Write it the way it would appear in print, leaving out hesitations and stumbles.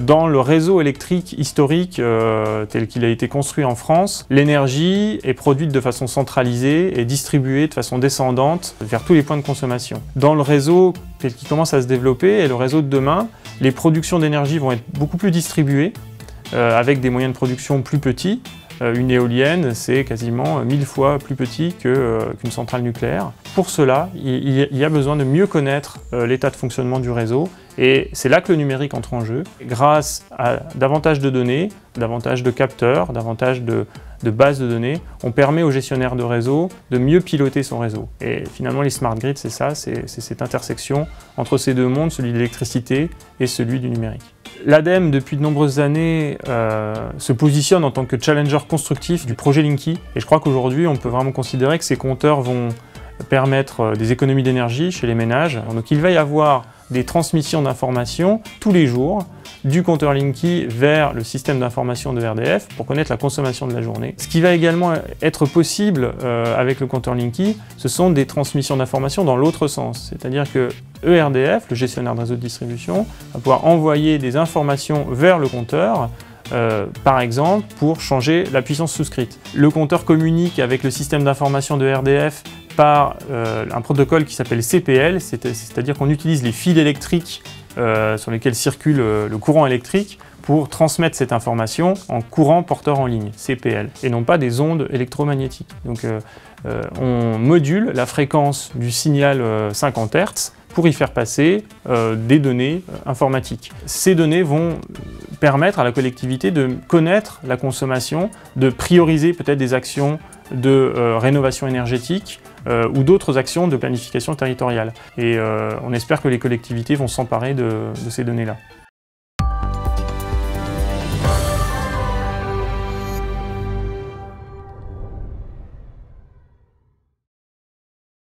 Dans le réseau électrique historique tel qu'il a été construit en France, l'énergie est produite de façon centralisée et distribuée de façon descendante vers tous les points de consommation. Dans le réseau tel qu'il commence à se développer et le réseau de demain, les productions d'énergie vont être beaucoup plus distribuées avec des moyens de production plus petits. Une éolienne, c'est quasiment 1000 fois plus petit qu'une centrale nucléaire. Pour cela, il y a besoin de mieux connaître l'état de fonctionnement du réseau et c'est là que le numérique entre en jeu. Grâce à davantage de données, davantage de capteurs, davantage de bases de données, on permet aux gestionnaires de réseau de mieux piloter son réseau. Et finalement, les smart grids, c'est ça, c'est cette intersection entre ces deux mondes, celui de l'électricité et celui du numérique. L'ADEME, depuis de nombreuses années, se positionne en tant que challenger constructif du projet Linky. Et je crois qu'aujourd'hui, on peut vraiment considérer que ces compteurs vont permettre des économies d'énergie chez les ménages. Donc il va y avoir des transmissions d'informations tous les jours du compteur Linky vers le système d'information de RDF pour connaître la consommation de la journée. Ce qui va également être possible avec le compteur Linky, ce sont des transmissions d'informations dans l'autre sens. C'est-à-dire que ERDF, le gestionnaire de réseau de distribution, va pouvoir envoyer des informations vers le compteur, par exemple pour changer la puissance souscrite. Le compteur communique avec le système d'information de RDF par un protocole qui s'appelle CPL, c'est-à-dire qu'on utilise les fils électriques sur lesquels circule le courant électrique pour transmettre cette information en courant porteur en ligne, CPL, et non pas des ondes électromagnétiques. Donc on module la fréquence du signal 50 Hz pour y faire passer des données informatiques. Ces données vont permettre à la collectivité de connaître la consommation, de prioriser peut-être des actions de rénovation énergétique ou d'autres actions de planification territoriale. Et on espère que les collectivités vont s'emparer de ces données-là.